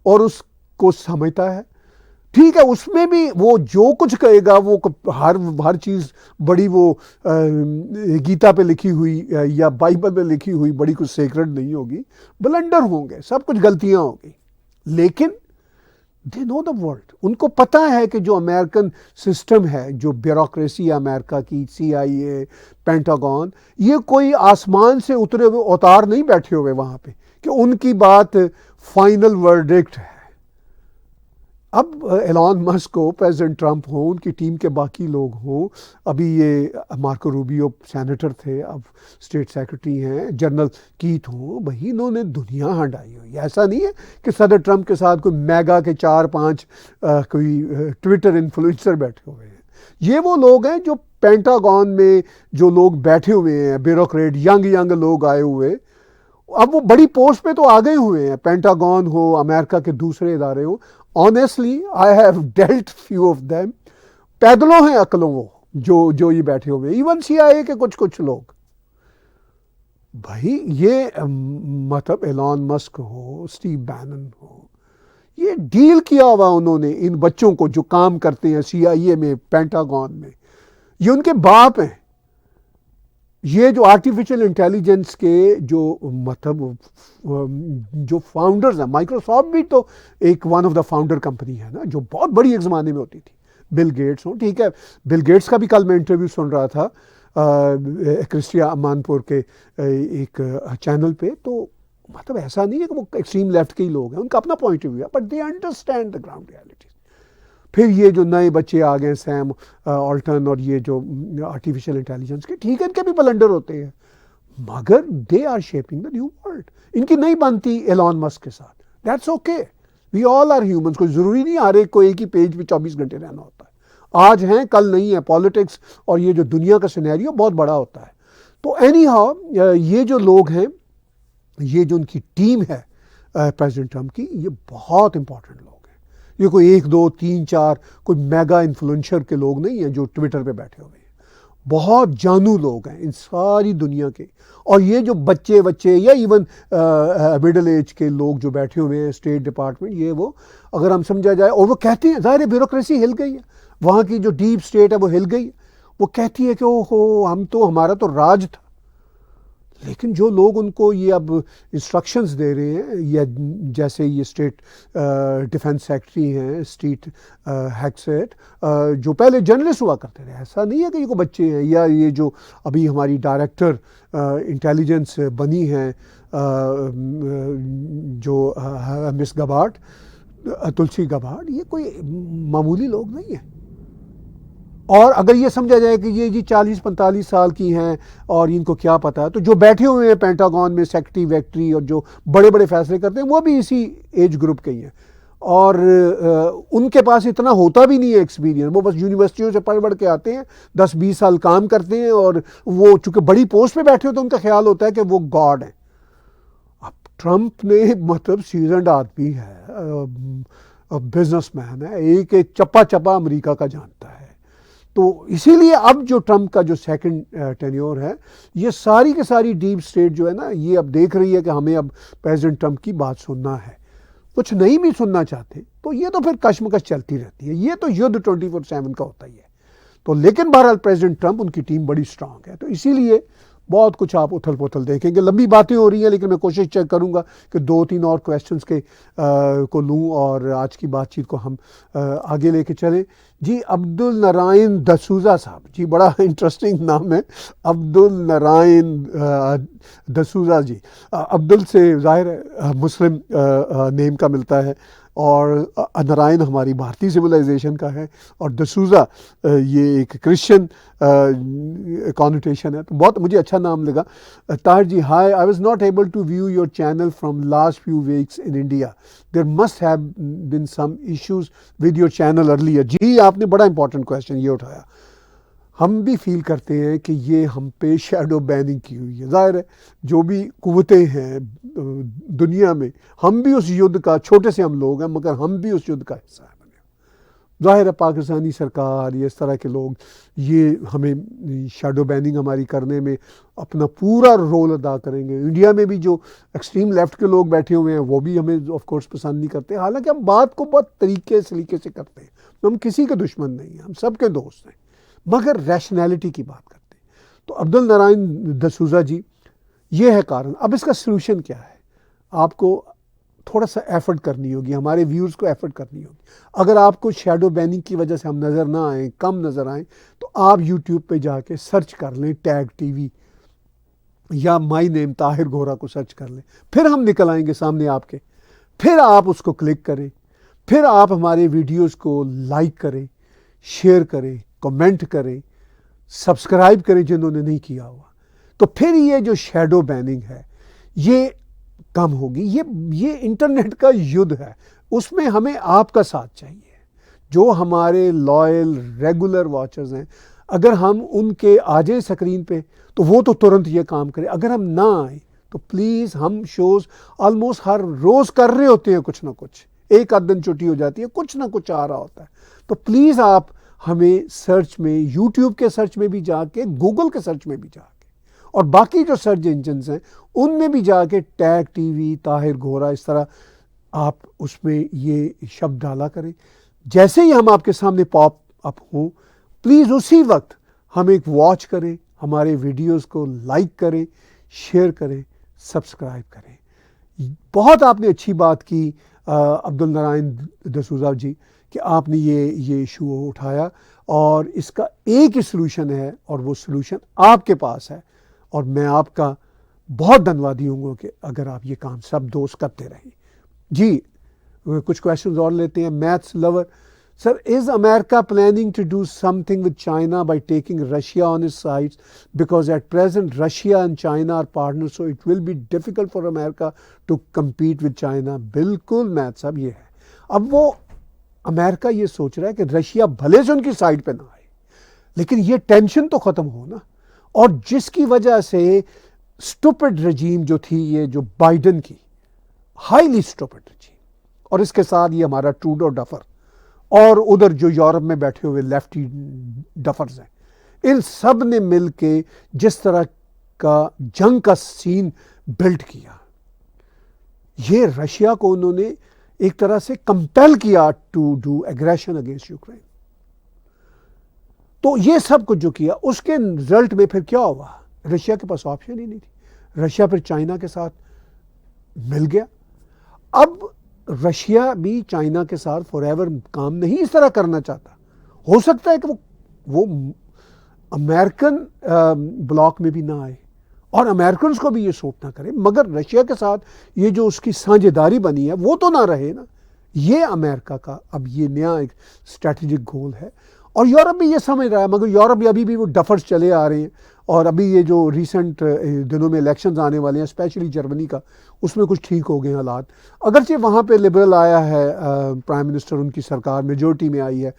اور اس کو سمجھتا ہے. ٹھیک ہے، اس میں بھی وہ جو کچھ کہے گا وہ ہر چیز بڑی وہ گیتا پہ لکھی ہوئی یا بائبل پہ لکھی ہوئی بڑی کچھ سیکرڈ نہیں ہوگی. بلنڈر ہوں گے، سب کچھ غلطیاں ہوں گی، لیکن دے نو دا ورلڈ. ان کو پتہ ہے کہ جو امریکن سسٹم ہے، جو بیوروکریسی ہے امریکہ کی، CIA، پینٹاگون، یہ کوئی آسمان سے اترے ہوئے اوتار نہیں بیٹھے ہوئے وہاں پہ کہ ان کی بات فائنل ورڈکٹ ہے. اب ایلان مسک ہو، پریزیڈنٹ ٹرمپ ہوں، ان کی ٹیم کے باقی لوگ ہوں، ابھی یہ مارکو روبیو سینیٹر تھے، اب اسٹیٹ سیکرٹری ہیں، جنرل کیتھ ہوں، بھائی انہوں نے دنیا ہنڈائی ہوئی. ایسا نہیں ہے کہ صدر ٹرمپ کے ساتھ کوئی میگا کے 4-5 کوئی ٹویٹر انفلوئنسر بیٹھے ہوئے ہیں. یہ وہ لوگ ہیں جو پینٹاگون میں جو لوگ بیٹھے ہوئے ہیں، بیوروکریٹ، ینگ لوگ آئے ہوئے. اب وہ بڑی پوسٹ پہ تو آ گئے ہوئے ہیں، پینٹاگون ہو، امریکہ کے دوسرے ادارے ہوں. Honestly, I have dealt few of them. پیدلوں ہیں عقلوں وہ جو یہ بیٹھے ہوئے، ایون CIA کے کچھ لوگ. بھائی یہ مطلب ایلان مسک ہو، اسٹیو بینن ہو، یہ ڈیل کیا ہوا انہوں نے ان بچوں کو جو کام کرتے ہیں CIA میں، پینٹاگون میں. یہ ان کے باپ ہیں. یہ جو آرٹیفیشل انٹیلیجنس کے جو مطلب جو فاؤنڈرز ہیں، مائکروسافٹ بھی تو ایک one of the founder company ہے نا، جو بہت بڑی ایک زمانے میں ہوتی تھی. بل گیٹس ہوں، ٹھیک ہے، بل گیٹس کا بھی کل میں انٹرویو سن رہا تھا کرسٹیا امان پور کے ایک چینل پہ. تو مطلب ایسا نہیں ہے کہ وہ ایکسٹریم لیفٹ کے ہی لوگ ہیں، ان کا اپنا پوائنٹ آف ویو ہے، but they understand the ground reality. پھر یہ جو نئے بچے آ گئے، سیم آلٹن اور یہ جو آرٹیفیشل انٹیلیجنس کے، ٹھیک ہے ان کے بھی بلنڈر ہوتے ہیں، مگر they are shaping the new world. ان کی نہیں بنتی ایلان مسک کے ساتھ. That's okay, we all are humans. کوئی ضروری نہیں ہر ایک کو ایک ہی پیج پہ 24 گھنٹے رہنا ہوتا ہے. آج ہیں کل نہیں ہے. پالیٹکس اور یہ جو دنیا کا سینیریو بہت بڑا ہوتا ہے. تو اینی ہاؤ یہ جو لوگ ہیں، یہ جو ان کی ٹیم ہے پریزیڈنٹ ٹرمپ کی، یہ بہت امپورٹنٹ لوگ ہیں. یہ کوئی 1 2 3 4 کوئی میگا انفلوئنسر کے لوگ نہیں ہیں جو ٹویٹر پہ بیٹھے ہوئے ہیں. بہت جانو لوگ ہیں ان ساری دنیا کے. اور یہ جو بچے یا ایون مڈل ایج کے لوگ جو بیٹھے ہوئے ہیں اسٹیٹ ڈپارٹمنٹ، یہ وہ اگر ہم سمجھا جائے، اور وہ کہتے ہیں ظاہر بیوروکریسی ہل گئی ہے، وہاں کی جو ڈیپ اسٹیٹ ہے وہ ہل گئی. وہ کہتی ہے کہ ہمارا تو راج تھا. لیکن جو لوگ ان کو یہ اب انسٹرکشنز دے رہے ہیں، یا جیسے یہ اسٹیٹ ڈیفنس سیکرٹری ہیں اسٹیٹ ہیکسیٹ، جو پہلے جرنلسٹ ہوا کرتے رہے، ایسا نہیں ہے کہ یہ کوئی بچے ہیں. یا یہ جو ابھی ہماری ڈائریکٹر انٹیلیجنس بنی ہیں جو مس گبارڈ، تلسی گبارڈ، یہ کوئی معمولی لوگ نہیں ہیں. اور اگر یہ سمجھا جائے کہ یہ جی 40-45 سال کی ہیں اور ان کو کیا پتہ ہے، تو جو بیٹھے ہوئے ہیں پینٹاگون میں سیکرٹری ویکٹری اور جو بڑے بڑے فیصلے کرتے ہیں، وہ بھی اسی ایج گروپ کے ہی ہیں. اور ان کے پاس اتنا ہوتا بھی نہیں ہے ایکسپیرینس. وہ بس یونیورسٹیوں سے پڑھ کے آتے ہیں، 10-20 سال کام کرتے ہیں، اور وہ چونکہ بڑی پوسٹ پہ بیٹھے ہوتے ہیں، ان کا خیال ہوتا ہے کہ وہ گاڈ ہیں. اب ٹرمپ نے مطلب سیزنڈ آدمی ہے، بزنس مین ہے، ایک چپا امریکہ کا جانتا ہے. تو اسی لیے اب جو ٹرمپ کا جو سیکنڈ ٹینیور ہے، یہ ساری کے ساری ڈیپ اسٹیٹ جو ہے نا، یہ اب دیکھ رہی ہے کہ ہمیں اب پریزیڈنٹ ٹرمپ کی بات سننا ہے. کچھ نہیں بھی سننا چاہتے تو یہ تو پھر کشمکش چلتی رہتی ہے. یہ تو یدھ 24/7 کا ہوتا ہی ہے. تو لیکن بہرحال پریزیڈنٹ ٹرمپ، ان کی ٹیم بڑی اسٹرانگ ہے. تو اسی لیے بہت کچھ آپ اتھل پتھل دیکھیں گے. لمبی باتیں ہو رہی ہیں، لیکن میں کوشش چیک کروں گا کہ 2-3 اور کویسچنس کو لوں اور آج کی بات چیت کو ہم آگے لے کے چلیں. جی عبد النارائن دسوزا صاحب، جی بڑا انٹرسٹنگ نام ہے، عبد النارائن دسوزا جی. عبدل سے ظاہر ہے مسلم نیم کا ملتا ہے، اور نارائن ہماری بھارتی سویلائزیشن کا ہے اور ڈسوزا یہ ایک کرسچن کانوٹیشن ہے. تو بہت مجھے اچھا نام لگا. Tahir ji hi, I was not able to view your channel from last few weeks in India, there must have been some issues with your channel earlier. جی آپ نے بڑا امپورٹنٹ کویشچن یہ اٹھایا. ہم بھی فیل کرتے ہیں کہ یہ ہم پہ شیڈو بیننگ کی ہوئی ہے. ظاہر ہے جو بھی قوتیں ہیں دنیا میں, ہم بھی اس یدھ کا, چھوٹے سے ہم لوگ ہیں مگر ہم بھی اس یدھ کا حصہ ہیں. ظاہر ہے پاکستانی سرکار یہ اس طرح کے لوگ یہ ہمیں شیڈو بیننگ ہماری کرنے میں اپنا پورا رول ادا کریں گے. انڈیا میں بھی جو ایکسٹریم لیفٹ کے لوگ بیٹھے ہوئے ہیں وہ بھی ہمیں آف کورس پسند نہیں کرتے, حالانکہ ہم بات کو بہت سلیقے سے کرتے ہیں. ہم کسی کے دشمن نہیں ہیں, ہم سب کے دوست ہیں, مگر ریشنیلٹی کی بات کرتے ہیں. تو عبدالنارائن ڈسوزا جی یہ ہے کارن. اب اس کا سلوشن کیا ہے؟ آپ کو تھوڑا سا ایفرٹ کرنی ہوگی, ہمارے ویورز کو ایفرٹ کرنی ہوگی. اگر آپ کو شیڈو بیننگ کی وجہ سے ہم نظر نہ آئیں, کم نظر آئیں, تو آپ یوٹیوب پہ جا کے سرچ کر لیں ٹیگ ٹی وی یا مائی نیم طاہر گھورا کو سرچ کر لیں, پھر ہم نکل آئیں گے سامنے آپ کے. پھر آپ اس کو کلک کریں, پھر آپ ہمارے ویڈیوز کو لائک کریں, شیئر کریں, کمنٹ کریں, سبسکرائب کریں جنہوں نے نہیں کیا ہوا. تو پھر یہ جو شیڈو بیننگ ہے یہ کم ہوگی. یہ انٹرنیٹ کا یدھ ہے, اس میں ہمیں آپ کا ساتھ چاہیے. جو ہمارے لائل ریگولر واچرز ہیں, اگر ہم ان کے آ جائیں سکرین پہ تو وہ تو ترنت یہ کام کریں. اگر ہم نہ آئیں تو پلیز, ہم شوز آلموسٹ ہر روز کر رہے ہوتے ہیں کچھ نہ کچھ, ایک آدھ دن چھٹی ہو جاتی ہے, کچھ نہ کچھ آ رہا ہوتا ہے. تو پلیز آپ ہمیں سرچ میں, یوٹیوب کے سرچ میں بھی جا کے, گوگل کے سرچ میں بھی جا کے, اور باقی جو سرچ انجنز ہیں ان میں بھی جا کے ٹیگ ٹی وی طاہر گھورا اس طرح آپ اس میں یہ شبد ڈالا کریں. جیسے ہی ہم آپ کے سامنے پاپ اپ ہوں, پلیز اسی وقت ہم ایک واچ کریں, ہمارے ویڈیوز کو لائک کریں, شیئر کریں, سبسکرائب کریں. بہت آپ نے اچھی بات کی عبدالنارائن ڈسوزا جی کہ آپ نے یہ ایشو اٹھایا, اور اس کا ایک ہی سلوشن ہے, اور وہ سلوشن آپ کے پاس ہے. اور میں آپ کا بہت دھنوادی ہوں گا کہ اگر آپ یہ کام سب دوست کرتے رہیں. جی کچھ کویشچنز اور لیتے ہیں. Maths lover sir, is America planning to do something with China by taking Russia on its sides, because at present Russia and China are partner, so it will be difficult for America to compete with China. بالکل میتھ صاحب یہ ہے. اب وہ امریکہ یہ سوچ رہا ہے کہ رشیا بھلے سے ان کی سائڈ پہ نہ آئے, لیکن یہ ٹینشن تو ختم ہو نا. اور جس کی وجہ سے اسٹوپڈ رجیم جو تھی, یہ جو بائیڈن کی ہائیلی اسٹوپڈ رجیم, اور اس کے ساتھ یہ ہمارا ٹروڈو ڈفر, اور ادھر جو یورپ میں بیٹھے ہوئے لیفٹی ڈفرز ہیں, ان سب نے مل کے جس طرح کا جنگ کا سین بلڈ کیا, یہ رشیا کو انہوں نے ایک طرح سے کمپیل کیا to do aggression against Ukraine. تو یہ سب کچھ جو کیا, اس کے رزلٹ میں پھر کیا ہوا, رشیا کے پاس آپشن ہی نہیں تھی. رشیا پھر چائنا کے ساتھ مل گیا. اب رشیا بھی چائنا کے ساتھ فار ایور کام نہیں اس طرح کرنا چاہتا. ہو سکتا ہے کہ وہ امریکن بلاک میں بھی نہ آئے, اور امریکنز کو بھی یہ سوچنا کرے, مگر رشیا کے ساتھ یہ جو اس کی ساجھیداری بنی ہے وہ تو نہ رہے نا. یہ امریکہ کا اب یہ نیا ایک اسٹریٹجک گول ہے, اور یورپ بھی یہ سمجھ رہا ہے, مگر یورپ ابھی بھی وہ ڈفرز چلے آ رہے ہیں. اور ابھی یہ جو ریسنٹ دنوں میں الیکشنز آنے والے ہیں, اسپیشلی جرمنی کا, اس میں کچھ ٹھیک ہو گئے حالات. اگرچہ وہاں پہ لبرل آیا ہے پرائم منسٹر, ان کی سرکار میجورٹی میں آئی ہے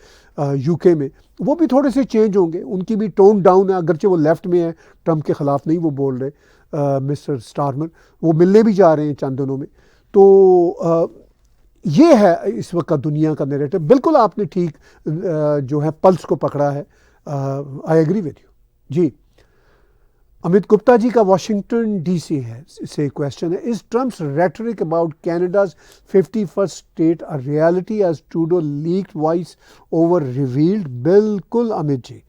یو کے میں, وہ بھی تھوڑے سے چینج ہوں گے, ان کی بھی ٹون ڈاؤن ہے. اگرچہ وہ لیفٹ میں ہے, ٹرمپ کے خلاف نہیں وہ بول رہے, مسٹر سٹارمر وہ ملنے بھی جا رہے ہیں چند دنوں میں. تو یہ ہے اس وقت کا دنیا کا نیریٹو. بالکل آپ نے ٹھیک جو ہے پلس کو پکڑا ہے. I agree with you. جی امت گپتا جی کا واشنگٹن ڈی سی ہے سے کویشچن ہے, is Trump's rhetoric about Canada's 51st state a reality as Trudeau leaked voice over revealed. بالکل امت جی,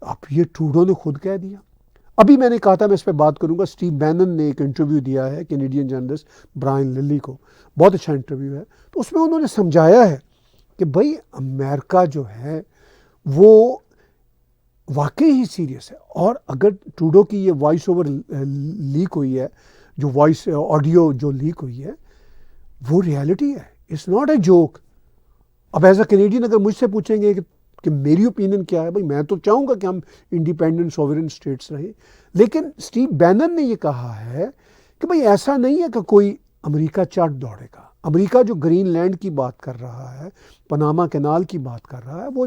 اب یہ ٹروڈو نے خود کہہ دیا. ابھی میں نے کہا تھا میں اس پہ بات کروں گا. اسٹیو بینن نے ایک انٹرویو دیا ہے کینیڈین جرنلسٹ برائن للی کو, بہت اچھا انٹرویو ہے. تو اس میں انہوں نے سمجھایا ہے کہ بھائی امریکہ جو ہے وہ واقعی ہی سیریس ہے, اور اگر ٹروڈو کی یہ وائس اوور لیک ہوئی ہے, جو وائس آڈیو جو لیک ہوئی ہے, وہ ریالٹی ہے. It's not a joke. اب ایز اے کینیڈین اگر مجھ سے پوچھیں گے کہ میری اوپینین کیا ہے، بھائی میں تو چاہوں گا کہ ہم انڈیپینڈنٹ سوورن اسٹیٹس رہیں، لیکن اسٹیو بینن نے یہ کہا ہے کہ بھائی ایسا نہیں ہے کہ کوئی امریکہ چٹ دوڑے گا. امریکہ جو گرین لینڈ کی بات کر رہا ہے، پناما کینال کی بات کر رہا ہے، وہ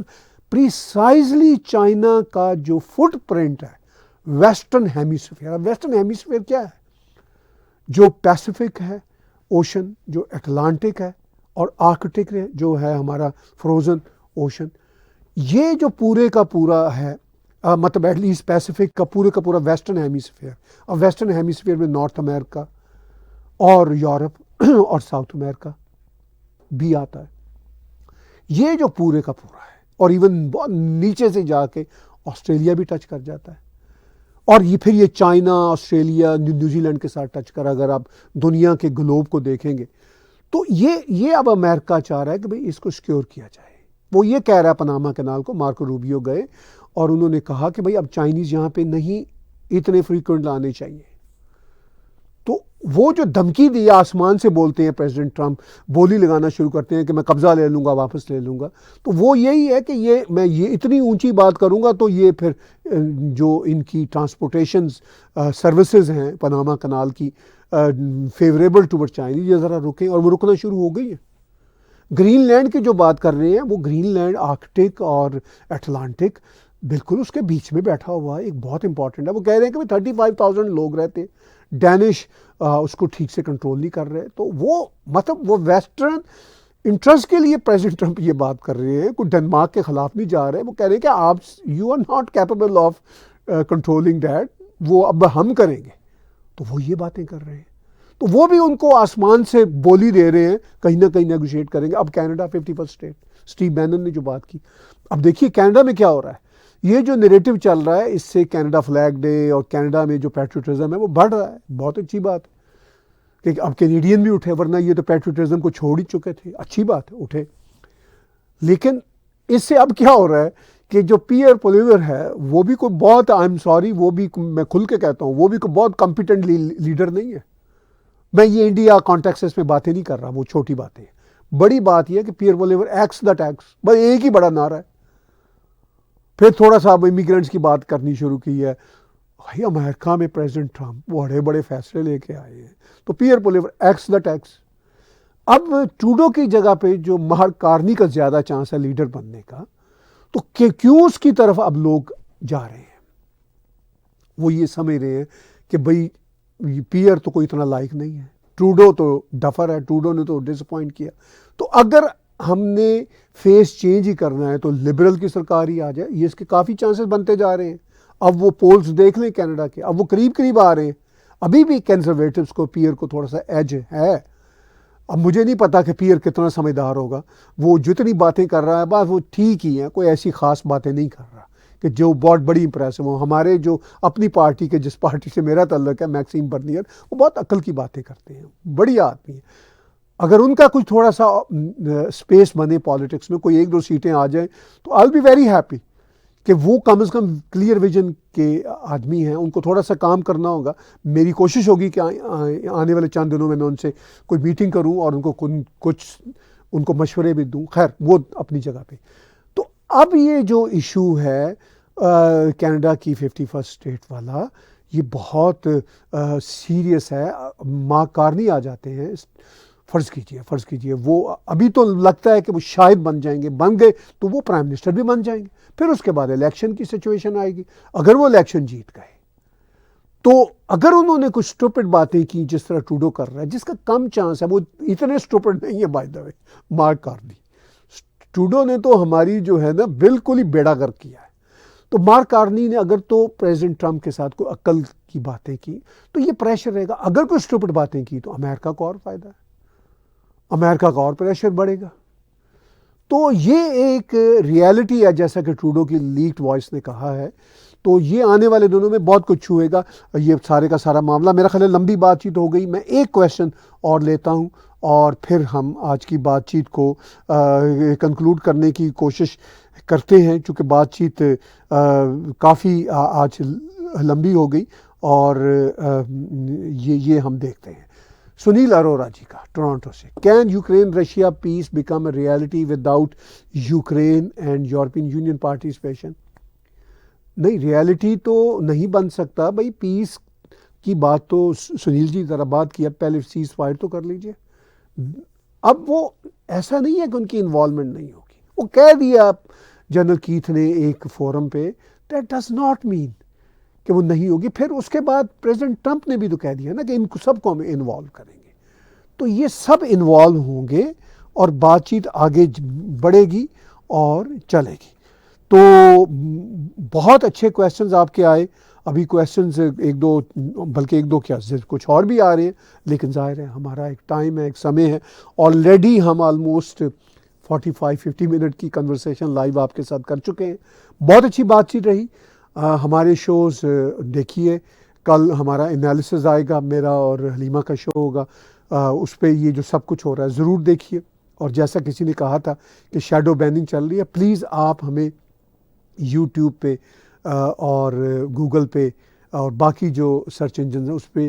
پریسائزلی چائنا کا جو فٹ پرنٹ ہے ویسٹرن ہیمیسفیئر. اب ویسٹرن ہیمیسفیئر کیا ہے؟ جو پیسیفک ہے اوشن، جو اٹلانٹک ہے، اور آرکٹک ہے جو ہے ہمارا فروزن اوشن. یہ جو پورے کا پورا ہے مطلب ایٹ لیسٹ پیسیفک کا پورا ویسٹرن ہیمیسفیئر. اب ویسٹرن ہیمیسفیئر میں نارتھ امریکہ اور یورپ اور ساؤتھ امریکہ بھی آتا ہے. یہ جو پورے کا پورا ہے، اور ایون بہت نیچے سے جا کے آسٹریلیا بھی ٹچ کر جاتا ہے، اور یہ پھر یہ چائنا، آسٹریلیا، نیوزی لینڈ کے ساتھ ٹچ کر اگر آپ دنیا کے گلوب کو دیکھیں گے تو یہ اب امریکہ چاہ رہا ہے کہ بھئی اس کو سیکیور کیا جائے. وہ یہ کہہ رہا ہے پناما کینال کو. مارکو روبیو گئے اور انہوں نے کہا کہ بھئی اب چائنیز یہاں پہ نہیں اتنے فریکوینٹ لانے چاہیے. تو وہ جو دھمکی دی آسمان سے بولتے ہیں پریزیڈنٹ ٹرمپ، بولی لگانا شروع کرتے ہیں کہ میں قبضہ لے لوں گا، واپس لے لوں گا، تو وہ یہی ہے کہ میں یہ اتنی اونچی بات کروں گا تو یہ پھر جو ان کی ٹرانسپورٹیشن سروسز ہیں پناما کینال کی فیوریبل ٹوورڈ چائنیز، یہ ذرا رکیں، اور وہ رکنا شروع ہو گئی ہے. گرین لینڈ کی جو بات کر رہے ہیں وہ گرین لینڈ آرکٹک اور اٹلانٹک بالکل اس کے بیچ میں بیٹھا ہوا ہے. ایک بہت امپورٹنٹ ہے. وہ کہہ رہے ہیں کہ 35,000 لوگ رہتے ہیں، ڈینش اس کو ٹھیک سے کنٹرول نہیں کر رہے. تو وہ مطلب وہ ویسٹرن انٹرسٹ کے لیے پریزیڈنٹ ٹرمپ یہ بات کر رہے ہیں. کوئی ڈنمارک کے خلاف نہیں جا رہے. وہ کہہ رہے ہیں کہ آپ you are not capable of controlling that, وہ اب ہم کریں گے. تو وہ یہ باتیں کر رہے ہیں. تو وہ بھی ان کو آسمان سے بولی دے رہے ہیں کہیں نہ کہیں نیگوشیٹ کریں گے. اب کینیڈا 51 اسٹیٹ، اسٹیو بینن نے جو بات کی. اب دیکھیے کینیڈا میں کیا ہو رہا ہے. یہ جو نیریٹو چل رہا ہے، اس سے کینیڈا فلیگ ڈے اور کینیڈا میں جو پیٹریوٹزم ہے وہ بڑھ رہا ہے. بہت اچھی بات ہے کہ اب کینیڈین بھی اٹھے، ورنہ یہ تو پیٹریوٹزم کو چھوڑ ہی چکے تھے. اچھی بات ہے اٹھے. لیکن اس سے اب کیا ہو رہا ہے کہ جو پیئر پولیور ہے وہ بھی کوئی بہت آئی ایم سوری، وہ بھی میں کھل کے کہتا ہوں، وہ بھی کوئی بہت کمپیٹنٹ لیڈر نہیں ہے. میں یہ انڈیا کانٹیکسس میں باتیں نہیں کر رہا، وہ چھوٹی باتیں ہیں. بڑی بات یہ ہے کہ پیئر پولیور ایکس دا ٹیکس، بس ایک ہی بڑا نعرہ ہے. پھر تھوڑا سا اب امیگرینٹس کی بات کرنی شروع کی ہے. بھائی امریکہ میں پریزیڈنٹ ٹرمپ بڑے بڑے فیصلے لے کے آئے ہیں، تو پیئر پولیور ایکس دا ٹیکس. اب ٹروڈو کی جگہ پہ جو مارک کارنی کا زیادہ چانس ہے لیڈر بننے کا، تو کیوں اس کی طرف اب لوگ جا رہے ہیں؟ وہ یہ سمجھ رہے ہیں کہ بھئی پیئر تو کوئی اتنا لائق نہیں ہے، ٹروڈو تو ڈفر ہے، ٹروڈو نے تو ڈس اپوائنٹ کیا. تو اگر ہم نے فیس چینج ہی کرنا ہے تو لبرل کی سرکار ہی آ جائے. یہ اس کے کافی چانسز بنتے جا رہے ہیں. اب وہ پولز دیکھ لیں کینیڈا کے، اب وہ قریب آ رہے ہیں. ابھی بھی کنزرویٹوز کو پیئر کو تھوڑا سا ایج ہے. اب مجھے نہیں پتا کہ پیئر کتنا سمجھدار ہوگا. وہ جتنی باتیں کر رہا ہے بات وہ ٹھیک ہی ہیں، کوئی ایسی خاص باتیں نہیں کر رہا کہ جو بہت بڑی امپریسو ہوں. ہمارے جو اپنی پارٹی کے، جس پارٹی سے میرا تعلق ہے، میکسیم برنیئر، وہ بہت عقل کی باتیں کرتے ہیں، بڑی آدمی ہیں. اگر ان کا کچھ تھوڑا سا اسپیس بنے پالیٹکس میں، کوئی 1-2 سیٹیں آ جائیں، تو آئی ول بی ویری ہیپی کہ وہ کم از کم کلیئر ویژن کے آدمی ہیں. ان کو تھوڑا سا کام کرنا ہوگا. میری کوشش ہوگی کہ آنے والے چند دنوں میں ان سے کوئی میٹنگ کروں اور ان کو کچھ ان کو مشورے بھی دوں. خیر وہ اپنی جگہ پہ. تو اب یہ جو ایشو ہے کینیڈا کی 51 اسٹیٹ والا، یہ بہت سیریس ہے. مارک کارنی آ جاتے ہیں. فرض کیجئے وہ ابھی تو لگتا ہے کہ وہ شاید بن جائیں گے، بن گئے تو وہ پرائم منسٹر بھی بن جائیں گے. پھر اس کے بعد الیکشن کی سچویشن آئے گی. اگر وہ الیکشن جیت گئے تو اگر انہوں نے کچھ اسٹوپڈ باتیں کی جس طرح ٹروڈو کر رہا ہے، جس کا کم چانس ہے، وہ اتنے اسٹوپڈ نہیں ہے by the way Mark Carney. Trudeau نے تو ہماری جو ہے نا بالکل ہی بیڑا گرک کیا ہے. تو مارک کارنی نے اگر تو پریزیڈنٹ ٹرمپ کے ساتھ کوئی عقل کی باتیں کی تو یہ پریشر رہے گا. اگر کوئی اسٹوپڈ باتیں کی تو امریکہ کو اور فائدہ ہے، امریکہ کا اور پریشر بڑھے گا. تو یہ ایک ریالٹی ہے، جیسا کہ ٹروڈو کی لیکڈ وائس نے کہا ہے. تو یہ آنے والے دنوں میں بہت کچھ چھوئے گا. یہ سارے کا سارا معاملہ میرا خیال ہے لمبی بات چیت ہو گئی. میں ایک کویشچن اور لیتا ہوں اور پھر ہم آج کی بات چیت کو کنکلوڈ کرنے کی کوشش کرتے ہیں، چونکہ بات چیت کافی آج لمبی ہو گئی اور یہ ہم دیکھتے ہیں. سنیل اروڑا جی کا ٹورانٹو سے، can Ukraine Russia peace become a reality without Ukraine and European Union participation? نہیں، ریالٹی تو نہیں بن سکتا بھائی، پیس کی بات تو سنیل جی ذرا بات کی، اب پہلے سیز فائر تو کر لیجئے. اب وہ ایسا نہیں ہے کہ ان کی انوالومنٹ نہیں ہوگی، وہ کہہ دیا جنرل کیتھ نے ایک فورم پہ، دیٹ ڈز ناٹ مین کہ وہ نہیں ہوگی. پھر اس کے بعد پریزیڈنٹ ٹرمپ نے بھی تو کہہ دیا نا کہ ان کو سب کو ہم انوالو کریں گے. تو یہ سب انوالو ہوں گے اور بات چیت آگے بڑھے گی اور چلے گی. تو بہت اچھے کویسچنز آپ کے آئے. ابھی کویسچنز ایک دو، بلکہ ایک دو کیا کچھ اور بھی آ رہے ہیں، لیکن ظاہر ہے ہمارا ایک ٹائم ہے، ایک سمے ہے. آلریڈی ہم آلموسٹ 45-50 منٹ کی کنورسیشن لائیو آپ کے ساتھ کر چکے ہیں. بہت اچھی بات چیت رہی. ہمارے شوز دیکھیے، کل ہمارا انالیسز آئے گا، میرا اور حلیمہ کا شو ہوگا، اس پہ یہ جو سب کچھ ہو رہا ہے ضرور دیکھیے. اور جیسا کسی نے کہا تھا کہ شیڈو بیننگ چل رہی ہے، پلیز آپ ہمیں یوٹیوب پہ اور گوگل پہ اور باقی جو سرچ انجنز ہیں اس پہ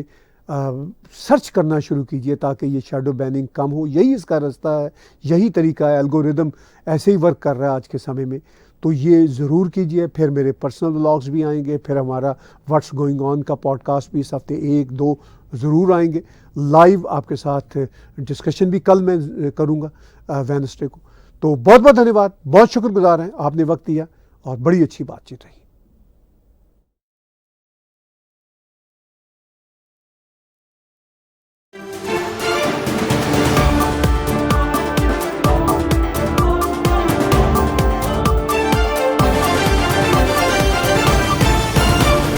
سرچ کرنا شروع کیجئے تاکہ یہ شیڈو بیننگ کم ہو. یہی اس کا رستہ ہے، یہی طریقہ ہے. الگوریدم ایسے ہی ورک کر رہا ہے آج کے سمے میں. تو یہ ضرور کیجئے. پھر میرے پرسنل ولاگز بھی آئیں گے، پھر ہمارا واٹس گوئنگ آن کا پوڈ کاسٹ بھی اس ہفتے 1-2 ضرور آئیں گے. لائیو آپ کے ساتھ ڈسکشن بھی کل میں کروں گا وینسڈے کو. تو بہت بہت دھنیہ واد، بہت شکر گزار ہیں آپ نے وقت دیا اور بڑی اچھی بات چیت رہی.